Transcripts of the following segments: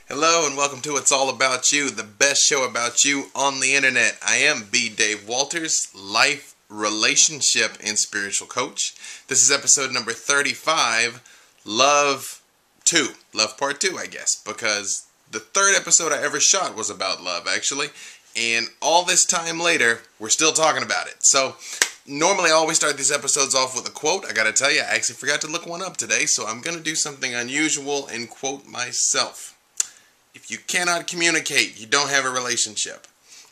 Hello and welcome to It's All About You, the best show about you on the internet. I am B. Dave Walters, life, relationship, and spiritual coach. This is episode number 35, Love 2. Love Part 2, I guess, because the third episode I ever shot was about love, actually. And all this time later, we're still talking about it. So, normally I always start these episodes off with a quote. I gotta tell you, I actually forgot to look one up today, so I'm gonna do something unusual and quote myself. If you cannot communicate, you don't have a relationship.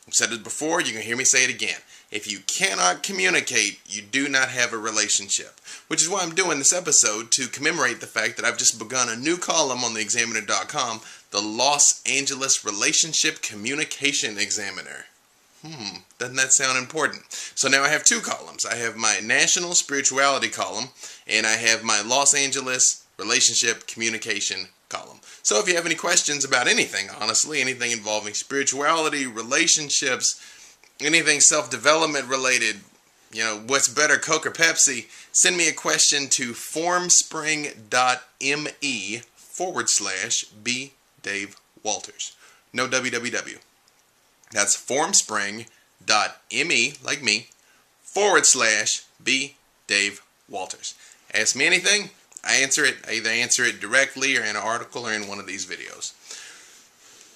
I've said it before, you can hear me say it again. If you cannot communicate, you do not have a relationship. Which is why I'm doing this episode, to commemorate the fact that I've just begun a new column on theexaminer.com, the Los Angeles Relationship Communication Examiner. Doesn't that sound important? So now I have two columns. I have my National Spirituality column, and I have my Los Angeles Relationship Communication column. So if you have any questions about anything, honestly, anything involving spirituality, relationships, anything self-development related, what's better, Coke or Pepsi, send me a question to formspring.me/B Dave Walters. No www. That's formspring.me, like me, /B Dave Walters. Ask me anything. I answer it. I either answer it directly or in an article or in one of these videos.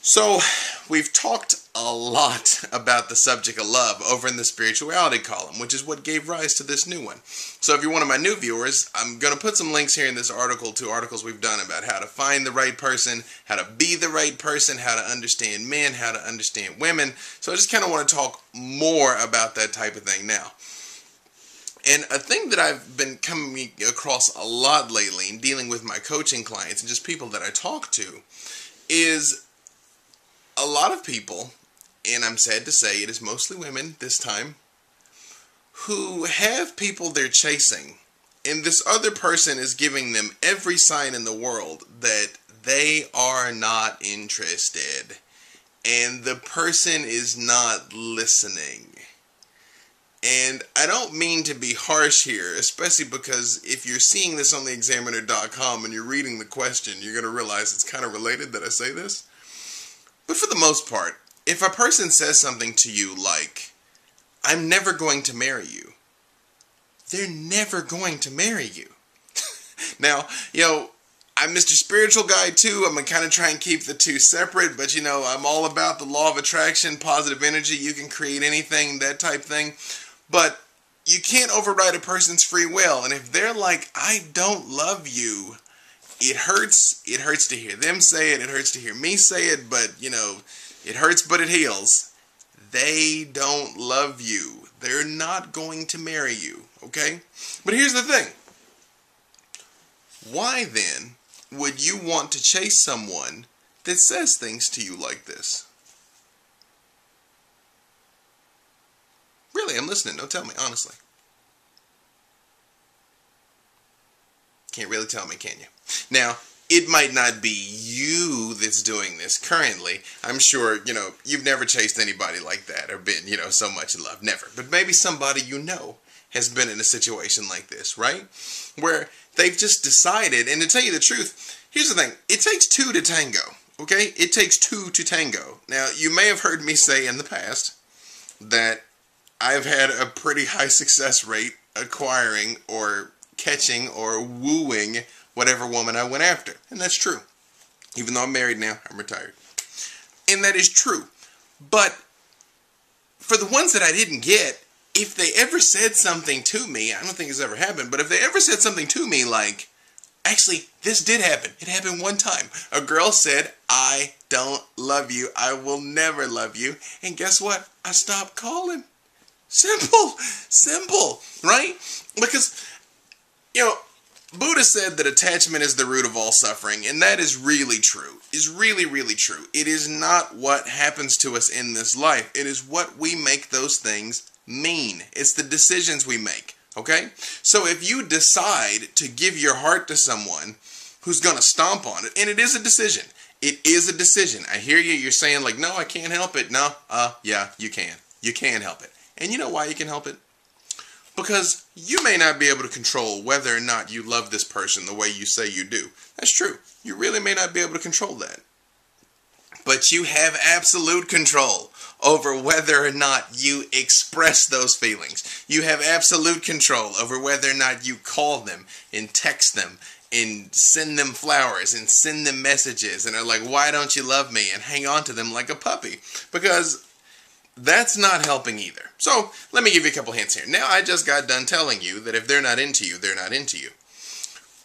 So, we've talked a lot about the subject of love over in the spirituality column, which is what gave rise to this new one. So if you're one of my new viewers, I'm going to put some links here in this article to articles we've done about how to find the right person, how to be the right person, how to understand men, how to understand women. So I just kind of want to talk more about that type of thing now. And a thing that I've been coming across a lot lately in dealing with my coaching clients and just people that I talk to is a lot of people, and I'm sad to say it is mostly women this time, who have people they're chasing, and this other person is giving them every sign in the world that they are not interested, and the person is not listening. And I don't mean to be harsh here, especially because if you're seeing this on theexaminer.com and you're reading the question, you're going to realize it's kind of related that I say this. But for the most part, if a person says something to you like, I'm never going to marry you, they're never going to marry you. Now, I'm Mr. Spiritual Guy too. I'm going to kind of try and keep the two separate, but I'm all about the law of attraction, positive energy. You can create anything, that type thing. But you can't override a person's free will. And if they're like, I don't love you, it hurts. It hurts to hear them say it. It hurts to hear me say it. But, it hurts, but it heals. They don't love you. They're not going to marry you. Okay? But here's the thing. Why then would you want to chase someone that says things to you like this? Really, I'm listening. Don't tell me, honestly. Can't really tell me, can you? Now, it might not be you that's doing this currently. I'm sure, you've never chased anybody like that or been, so much in love. Never. But maybe somebody has been in a situation like this, right? Where they've just decided, and to tell you the truth, here's the thing. It takes two to tango, okay? It takes two to tango. Now, you may have heard me say in the past that I've had a pretty high success rate acquiring or catching or wooing whatever woman I went after. And that's true. Even though I'm married now, I'm retired. And that is true. But for the ones that I didn't get, if they ever said something to me, I don't think it's ever happened, but if they ever said something to me like, actually, this did happen. It happened one time. A girl said, I don't love you. I will never love you. And guess what? I stopped calling. Simple, right? Because, Buddha said that attachment is the root of all suffering, and that is really true. Is really, really true. It is not what happens to us in this life. It is what we make those things mean. It's the decisions we make, okay? So if you decide to give your heart to someone who's going to stomp on it, and it is a decision. It is a decision. I hear you. You're saying like, no, I can't help it. No, yeah, you can. You can help it. And you know why you can help it? Because you may not be able to control whether or not you love this person the way you say you do. That's true. You really may not be able to control that. but you have absolute control over whether or not you express those feelings. You have absolute control over whether or not you call them and text them and send them flowers and send them messages and are like, why don't you love me? And hang on to them like a puppy, because that's not helping either. So let me give you a couple hints here. Now, I just got done telling you that if they're not into you, they're not into you.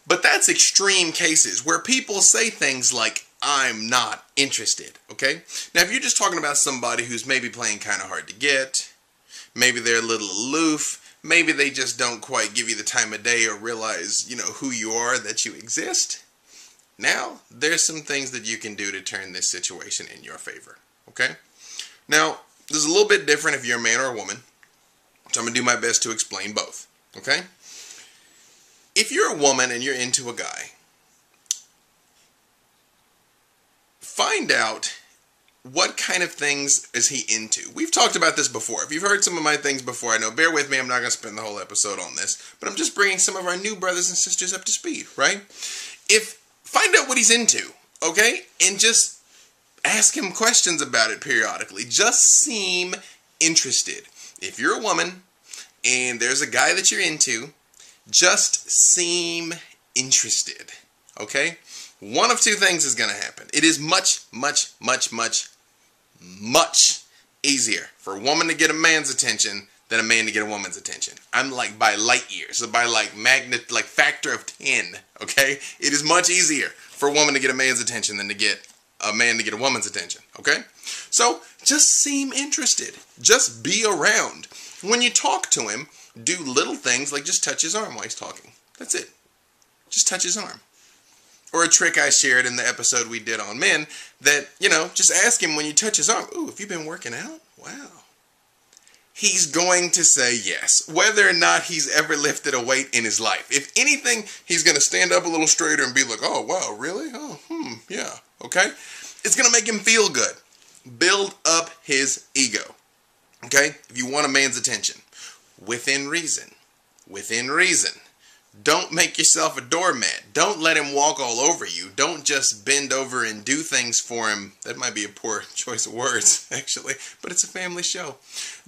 But that's extreme cases where people say things like, I'm not interested, okay? Now, if you're just talking about somebody who's maybe playing kind of hard to get, maybe they're a little aloof, maybe they just don't quite give you the time of day or realize, who you are, that you exist, now, there's some things that you can do to turn this situation in your favor, okay? Now, this is a little bit different if you're a man or a woman, so I'm going to do my best to explain both, okay? If you're a woman and you're into a guy, find out what kind of things is he into. We've talked about this before. If you've heard some of my things before, I know, bear with me, I'm not going to spend the whole episode on this, but I'm just bringing some of our new brothers and sisters up to speed, right? Find out what he's into, okay? And just ask him questions about it periodically. Just seem interested. If you're a woman and there's a guy that you're into, just seem interested, okay? One of two things is going to happen. It is much, much, much, much, much easier for a woman to get a man's attention than a man to get a woman's attention. I'm like by light years, so by like factor of 10, okay? It is much easier for a woman to get a man's attention than to get a man to get a woman's attention, okay? So just seem interested. Just be around. When you talk to him, do little things like just touch his arm while he's talking. That's it. Just touch his arm. Or a trick I shared in the episode we did on men that, just ask him when you touch his arm, ooh, have you been working out? Wow. He's going to say yes, whether or not he's ever lifted a weight in his life. If anything, he's going to stand up a little straighter and be like, oh, wow, really? Oh, yeah, okay? It's going to make him feel good. Build up his ego, okay? If you want a man's attention, within reason. Within reason. Don't make yourself a doormat. Don't let him walk all over you. Don't just bend over and do things for him. That might be a poor choice of words, actually, but it's a family show.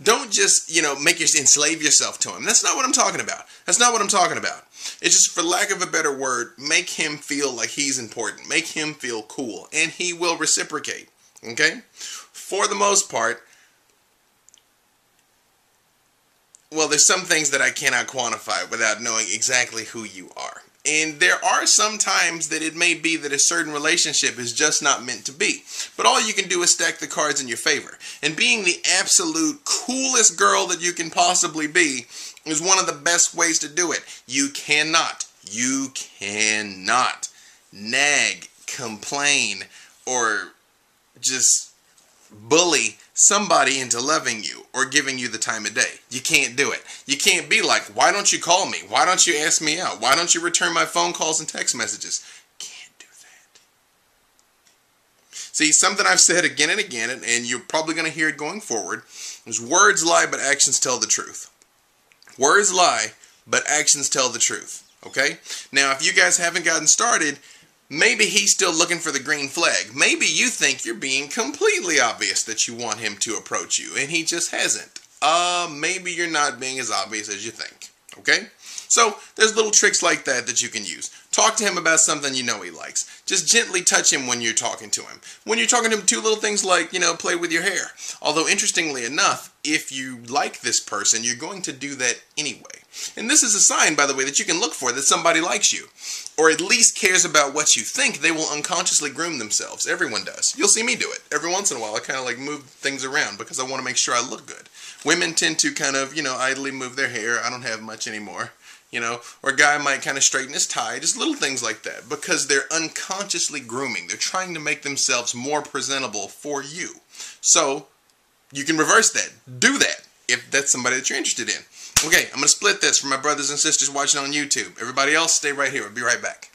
Don't just, enslave yourself to him. That's not what I'm talking about. That's not what I'm talking about. It's just, for lack of a better word, make him feel like he's important. Make him feel cool, and he will reciprocate, okay? For the most part, well, there's some things that I cannot quantify without knowing exactly who you are. And there are some times that it may be that a certain relationship is just not meant to be. But all you can do is stack the cards in your favor. And being the absolute coolest girl that you can possibly be is one of the best ways to do it. You cannot nag, complain, or just bully somebody into loving you or giving you the time of day. You can't do it. You can't be like, why don't you call me? Why don't you ask me out? Why don't you return my phone calls and text messages? Can't do that. See, something I've said again and again, and you're probably going to hear it going forward, is words lie, but actions tell the truth. Words lie, but actions tell the truth. Okay? Now, if you guys haven't gotten started, maybe he's still looking for the green flag. Maybe you think you're being completely obvious that you want him to approach you, and he just hasn't. Maybe you're not being as obvious as you think. Okay? So, there's little tricks like that that you can use. Talk to him about something you know he likes. Just gently touch him when you're talking to him. When you're talking to him, do little things like, play with your hair. Although, interestingly enough, if you like this person, you're going to do that anyway. And this is a sign, by the way, that you can look for that somebody likes you. Or at least cares about what you think. They will unconsciously groom themselves. Everyone does. You'll see me do it. Every once in a while, I kind of like move things around because I want to make sure I look good. Women tend to kind of, idly move their hair. I don't have much anymore. Or a guy might kind of straighten his tie, just little things like that, because they're unconsciously grooming. They're trying to make themselves more presentable for you. So, you can reverse that. Do that, if that's somebody that you're interested in. Okay, I'm going to split this for my brothers and sisters watching on YouTube. Everybody else, stay right here. We'll be right back.